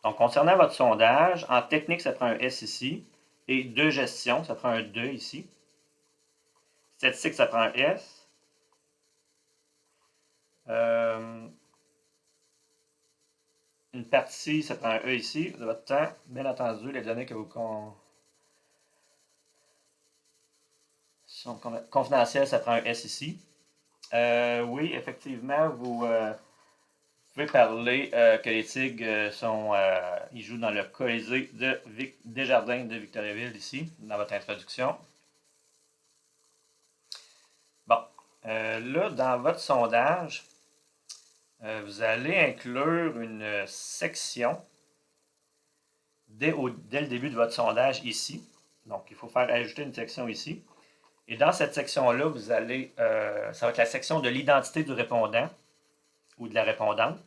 Donc, concernant votre sondage, en technique, ça prend un S ici. Et de gestion, ça prend un 2 ici. Statistique, ça prend un S. Une partie, ça prend un E ici. De votre temps, bien entendu, les données que vous sont confidentielles, ça prend un S ici. Oui, effectivement, vous pouvez parler que les Tigres ils jouent dans le Colisée de Desjardins de Victoriaville ici, dans votre introduction. Bon, là, dans votre sondage, vous allez inclure une section dès le début de votre sondage ici. Donc, il faut faire ajouter une section ici. Et dans cette section-là, vous allez, ça va être la section de l'identité du répondant ou de la répondante.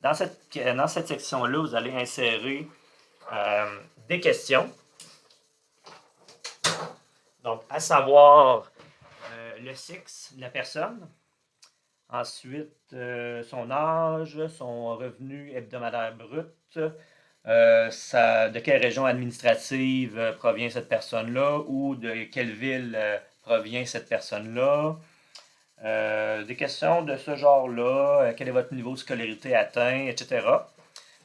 Dans cette section-là, vous allez insérer des questions. Donc, à savoir le sexe de la personne, ensuite son âge, son revenu hebdomadaire brut, de quelle région administrative provient cette personne-là ou de quelle ville provient cette personne-là. Des questions de ce genre-là, quel est votre niveau de scolarité atteint, etc.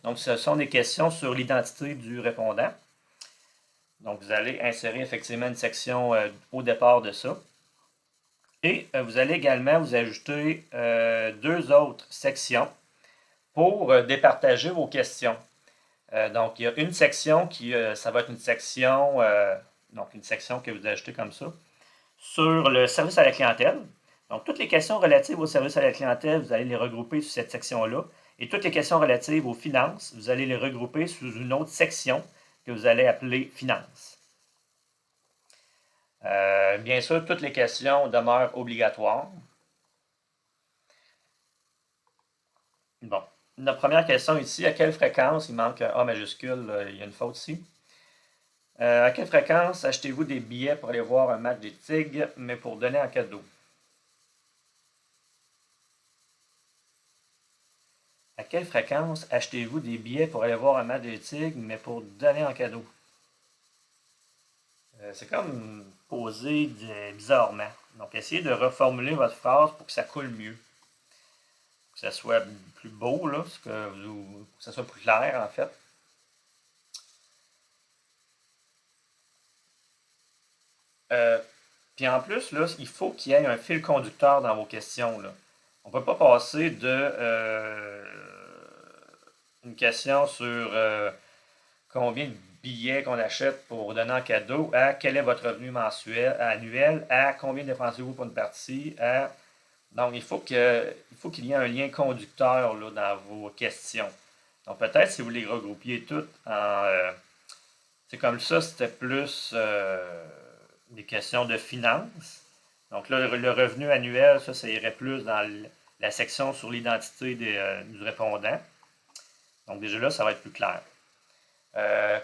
Donc, ce sont des questions sur l'identité du répondant. Donc, vous allez insérer effectivement une section au départ de ça. Et vous allez également vous ajouter deux autres sections pour départager vos questions. Donc, il y a une section ça va être une section, donc une section que vous ajoutez comme ça, sur le service à la clientèle. Donc, toutes les questions relatives au service à la clientèle, vous allez les regrouper sous cette section-là. Et toutes les questions relatives aux finances, vous allez les regrouper sous une autre section que vous allez appeler finances. Bien sûr, toutes les questions demeurent obligatoires. Bon, notre première question ici, à quelle fréquence, il manque un A majuscule, il y a une faute ici. À quelle fréquence achetez-vous des billets pour aller voir un match des Tigres, mais pour donner en cadeau? À quelle fréquence achetez-vous des billets pour aller voir un match des Tigres, mais pour donner en cadeau? C'est comme posé bizarrement. Donc, essayez de reformuler votre phrase pour que ça coule mieux. Que ça soit plus beau, là, que ça soit plus clair, en fait. Puis en plus, là, il faut qu'il y ait un fil conducteur dans vos questions. Là. On ne peut pas passer de une question sur combien de billets qu'on achète pour donner en cadeau à quel est votre revenu mensuel, annuel, à combien dépensez-vous pour une partie, à... Donc, il faut qu'il y ait un lien conducteur là, dans vos questions. Donc, peut-être si vous les regroupiez toutes en... c'est comme ça, c'était plus des questions de finances. Donc, là, le revenu annuel, ça irait plus dans la section sur l'identité du répondant. Donc, déjà là, ça va être plus clair.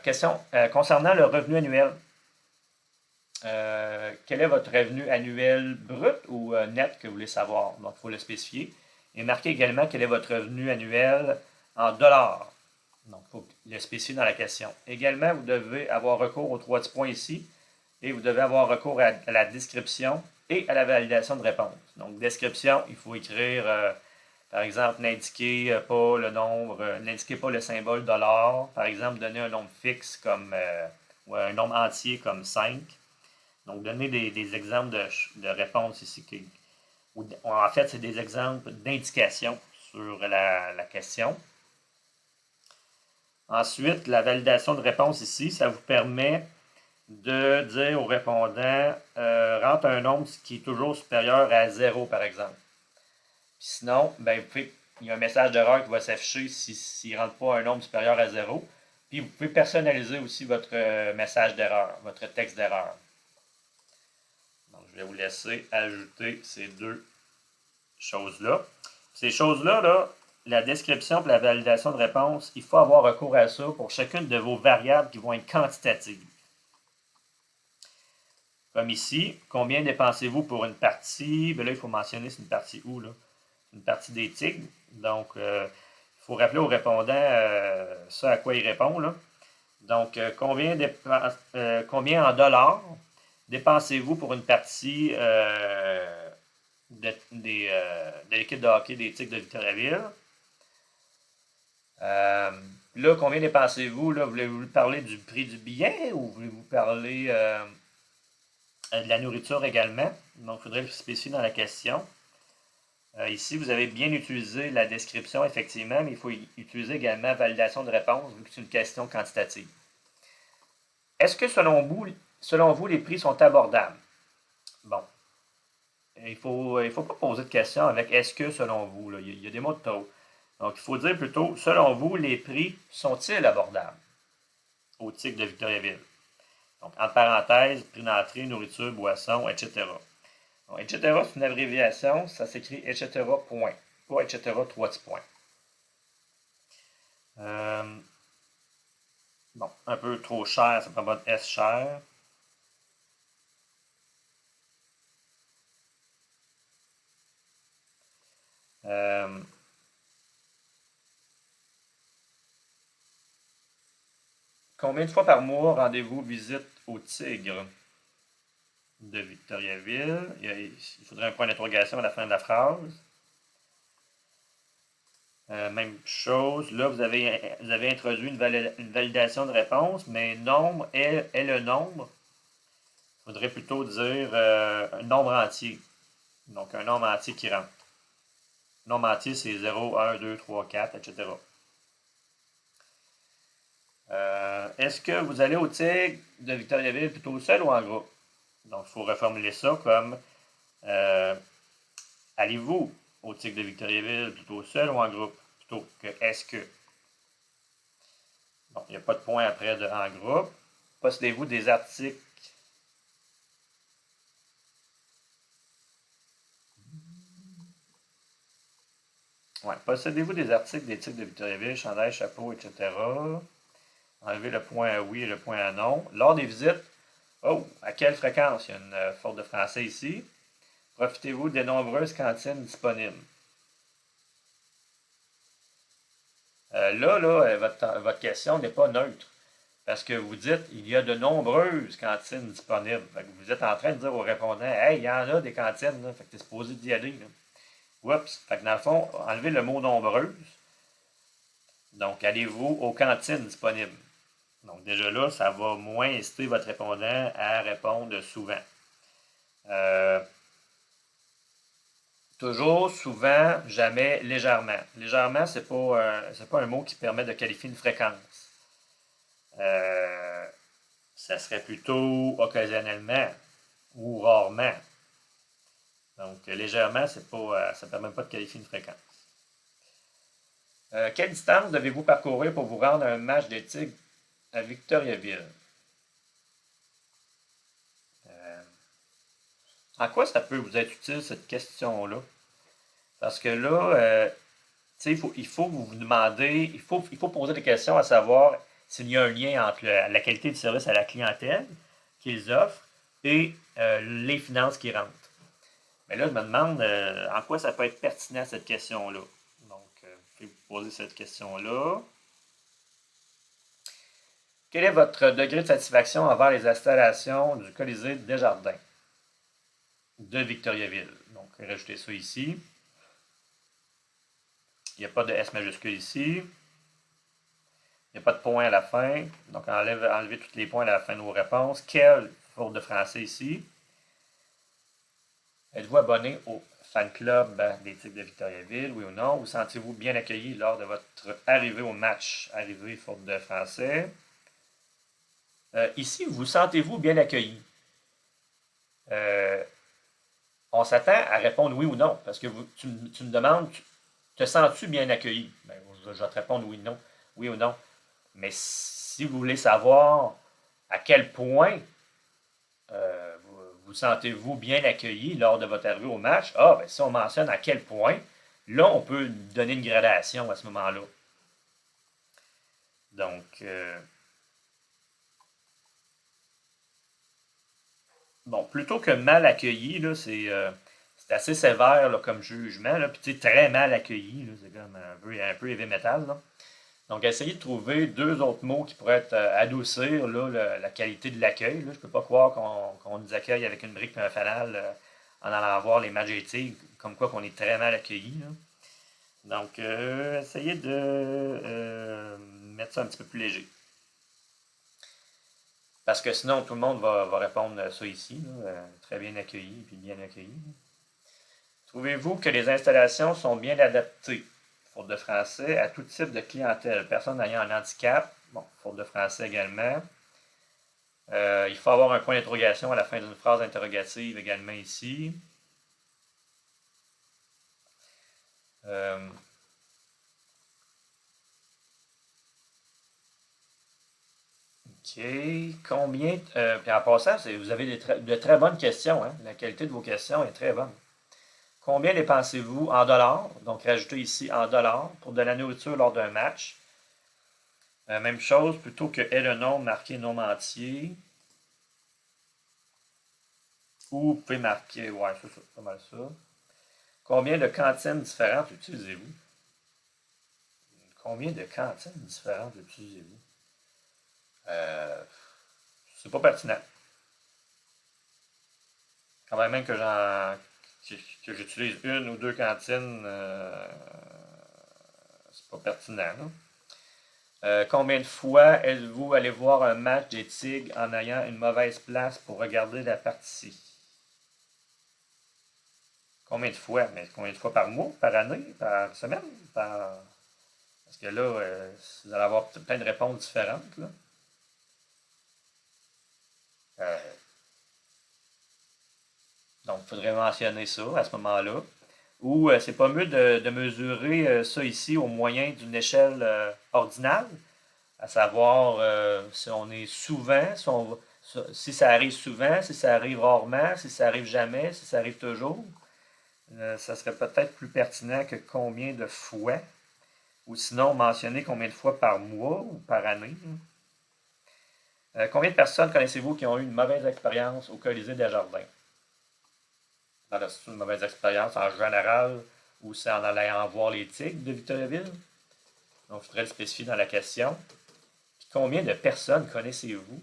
Question concernant le revenu annuel. Quel est votre revenu annuel brut ou net que vous voulez savoir? Donc, il faut le spécifier. Et marquez également quel est votre revenu annuel en dollars. Donc, il faut le spécifier dans la question. Également, vous devez avoir recours aux trois petits points ici et vous devez avoir recours à la description et à la validation de réponse. Donc, description, il faut écrire, par exemple, n'indiquez pas le nombre, n'indiquez pas le symbole dollar. Par exemple, donner un nombre fixe comme, ou un nombre entier comme 5. Donc, donner des exemples de réponses ici. En fait, c'est des exemples d'indication sur la question. Ensuite, la validation de réponse ici, ça vous permet de dire au répondant rentre un nombre qui est toujours supérieur à 0, par exemple. Puis sinon, ben, il y a un message d'erreur qui va s'afficher s'il ne rentre pas un nombre supérieur à 0. Puis vous pouvez personnaliser aussi votre message d'erreur, votre texte d'erreur. Donc, je vais vous laisser ajouter ces deux choses-là. Ces choses-là, là, la description et la validation de réponse, il faut avoir recours à ça pour chacune de vos variables qui vont être quantitatives. Comme ici, combien dépensez-vous pour une partie? Bien là, il faut mentionner c'est une partie où, là? Une partie des Tigres. Donc, il faut rappeler au répondant ça à quoi il répond, là. Donc, combien en dollars dépensez-vous pour une partie de l'équipe de hockey des Tigres de Victoriaville? Là, combien dépensez-vous? Là, voulez-vous parler du prix du billet ou voulez-vous parler de la nourriture également? Donc, il faudrait le spécifier dans la question. Ici, vous avez bien utilisé la description, effectivement, mais il faut utiliser également validation de réponse, vu que c'est une question quantitative. Est-ce que, selon vous, les prix sont abordables? Bon. Il faut pas poser de question avec est-ce que, selon vous, là, il y a des mots de trop. Donc, il faut dire plutôt, selon vous, les prix sont-ils abordables au Tigre de Victoriaville? Donc, en parenthèse, prix d'entrée, nourriture, boisson, etc. Donc, etc., c'est une abréviation, ça s'écrit etc. point, pas etc. 3 petits points. Bon, un peu trop cher, ça prend pas de S cher. Combien de fois par mois rendez-vous visite au Tigre de Victoriaville? Il faudrait un point d'interrogation à la fin de la phrase. Même chose, là, vous avez introduit une validation de réponse, mais nombre est le nombre. Il faudrait plutôt dire un nombre entier. Donc, un nombre entier qui rentre. Nombre entier, c'est 0, 1, 2, 3, 4, etc. Est-ce que vous allez au Tigre de Victoriaville plutôt seul ou en groupe? Donc, il faut reformuler ça comme allez-vous au Tigre de Victoriaville plutôt seul ou en groupe? Plutôt que est-ce que. Donc, il n'y a pas de point après de en groupe. Possédez-vous des articles. Ouais. Possédez-vous des articles des Tigres de Victoriaville, chandail, chapeau, etc. Enlevez le point à oui et le point à non. Lors des visites, oh, à quelle fréquence? Il y a une faute de français ici. Profitez-vous des nombreuses cantines disponibles. Votre question n'est pas neutre. Parce que vous dites, il y a de nombreuses cantines disponibles. Fait que vous êtes en train de dire aux répondants, hey, il y en a des cantines, là. Fait que tu es supposé d'y aller. Là. Oups. Fait que dans le fond, enlevez le mot nombreuse. Donc, allez-vous aux cantines disponibles. Donc, déjà là, ça va moins inciter votre répondant à répondre souvent. Toujours, souvent, jamais, légèrement. Légèrement, c'est pas un mot qui permet de qualifier une fréquence. Ça serait plutôt occasionnellement ou rarement. Donc, légèrement, ça ne permet pas de qualifier une fréquence. Quelle distance devez-vous parcourir pour vous rendre à un match des Tigres à Victoriaville? En quoi ça peut vous être utile, cette question-là? Parce que là, il faut vous demander, il faut poser des questions à savoir s'il y a un lien entre la qualité du service à la clientèle qu'ils offrent et les finances qui rentrent. Mais là, je me demande en quoi ça peut être pertinent, cette question-là. Donc, je vais vous poser cette question-là. Quel est votre degré de satisfaction envers les installations du Colisée Desjardins de Victoriaville? Donc, rajoutez ça ici. Il n'y a pas de S majuscule ici. Il n'y a pas de point à la fin. Donc, enlevez tous les points à la fin de vos réponses. Quelle faute de français ici? Êtes-vous abonné au fan club des Tigres de Victoriaville, oui ou non? Vous sentez-vous bien accueilli lors de votre arrivée au match? Arrivée, faute de français. Ici, vous sentez-vous bien accueilli? On s'attend à répondre oui ou non, parce que tu me demandes, te sens-tu bien accueilli? Ben, je vais te répondre oui ou non. Mais si vous voulez savoir à quel point vous sentez-vous bien accueilli lors de votre arrivée au match, ben, si on mentionne à quel point, là, on peut donner une gradation à ce moment-là. Donc, bon, plutôt que mal accueilli, là, c'est c'est assez sévère là, comme jugement, là, puis très mal accueilli. Là, c'est comme un peu heavy metal. Là. Donc, essayez de trouver deux autres mots qui pourraient adoucir là, la qualité de l'accueil. Je ne peux pas croire qu'on nous accueille avec une brique et un fanal en allant voir les matchs d'été, comme quoi qu'on est très mal accueillis. Là. Donc, essayez de mettre ça un petit peu plus léger. Parce que sinon, tout le monde va répondre ça ici. Là, très bien accueilli et bien accueilli. Trouvez-vous que les installations sont bien adaptées, faute de français, à tout type de clientèle? Personne ayant un handicap, bon, faute de français également. Il faut avoir un point d'interrogation à la fin d'une phrase interrogative également ici. OK. Combien. Puis en passant, vous avez de très bonnes questions. Hein? La qualité de vos questions est très bonne. Combien dépensez-vous en dollars? Donc, rajoutez ici en dollars pour de la nourriture lors d'un match. Même chose, plutôt que est le nom, marquez nom entier. Ou vous pouvez marquer, ouais, c'est ça, pas mal ça. Combien de cantines différentes utilisez-vous? Combien de cantines différentes utilisez-vous? C'est pas pertinent. Quand même que j'utilise une ou deux cantines, c'est pas pertinent. Combien de fois êtes-vous allé voir un match des Tigres en ayant une mauvaise place pour regarder la partie? Combien de fois? Mais combien de fois par mois, par année, par semaine? Parce que là, vous allez avoir plein de réponses différentes. Là. Donc, il faudrait mentionner ça à ce moment-là. Ou c'est pas mieux de mesurer ça ici au moyen d'une échelle ordinale, à savoir si on est souvent, si ça arrive souvent, si ça arrive rarement, si ça arrive jamais, si ça arrive toujours. Ça serait peut-être plus pertinent que combien de fois, ou sinon mentionner combien de fois par mois ou par année. Combien de personnes connaissez-vous qui ont eu une mauvaise expérience au Colisée des Jardins? C'est une mauvaise expérience en général ou c'est en allant voir les Tigres de Victoriaville? Donc, il faudrait le spécifier dans la question. Puis, combien de personnes connaissez-vous?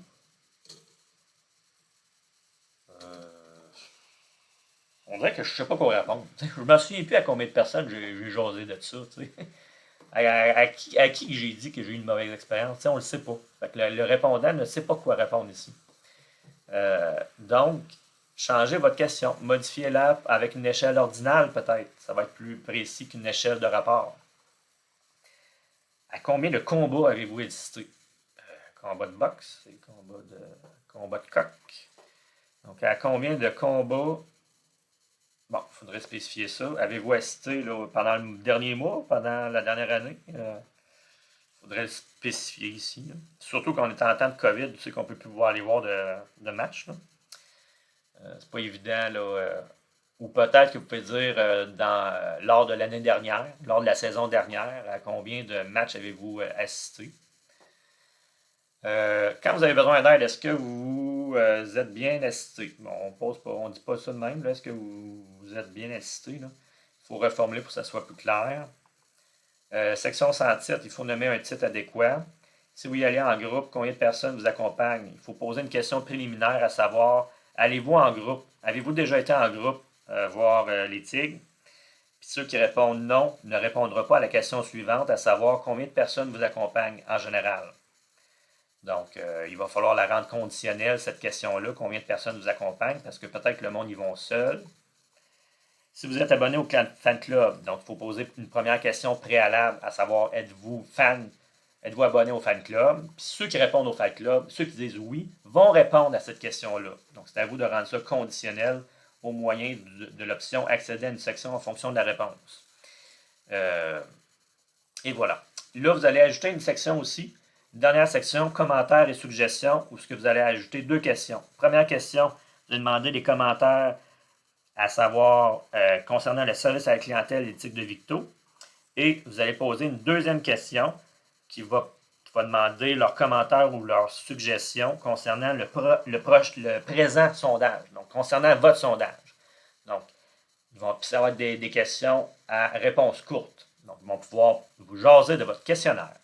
On dirait que je ne sais pas quoi répondre. Je ne me souviens plus à combien de personnes j'ai jasé de ça. À qui j'ai dit que j'ai eu une mauvaise expérience? On ne le sait pas. Fait que le répondant ne sait pas quoi répondre ici. Donc, changez votre question. Modifiez-la avec une échelle ordinale, peut-être. Ça va être plus précis qu'une échelle de rapport. À combien de combats avez-vous assisté? Combat de boxe, c'est combat de coq. Donc, à combien de combats? Bon, il faudrait spécifier ça. Avez-vous assisté là, pendant le dernier mois, pendant la dernière année? Il faudrait le spécifier ici. Là. Surtout qu'on est en temps de COVID, tu sais qu'on ne peut plus aller voir de match. C'est pas évident. Là, ou peut-être que vous pouvez dire lors de l'année dernière, lors de la saison dernière, à combien de matchs avez-vous assisté? Quand vous avez besoin d'aide, est-ce que vous êtes bien assisté? Bon, on ne dit pas ça de même. Est-ce que vous êtes bien assisté? Il faut reformuler pour que ça soit plus clair. Section sans titre, il faut nommer un titre adéquat. Si vous y allez en groupe, combien de personnes vous accompagnent? Il faut poser une question préliminaire à savoir, allez-vous en groupe? Avez-vous déjà été en groupe voir les Tigres? Puis ceux qui répondent non ne répondront pas à la question suivante, à savoir combien de personnes vous accompagnent en général. Donc, il va falloir la rendre conditionnelle, cette question-là, combien de personnes vous accompagnent, parce que peut-être que le monde y vont seul. Si vous êtes abonné au fan club, donc il faut poser une première question préalable, à savoir, êtes-vous abonné au fan club? Puis ceux qui répondent au fan club, ceux qui disent oui, vont répondre à cette question-là. Donc, c'est à vous de rendre ça conditionnel au moyen de l'option accéder à une section en fonction de la réponse. Et voilà. Là, vous allez ajouter une section aussi. Dernière section, commentaires et suggestions, où ce que vous allez ajouter deux questions. Première question, vous allez demander des commentaires à savoir concernant le service à la clientèle et l'éthique de Victo. Et vous allez poser une deuxième question qui va demander leurs commentaires ou leurs suggestions concernant le présent sondage, donc concernant votre sondage. Donc, Ça va être des questions à réponse courte. Donc, ils vont pouvoir vous jaser de votre questionnaire.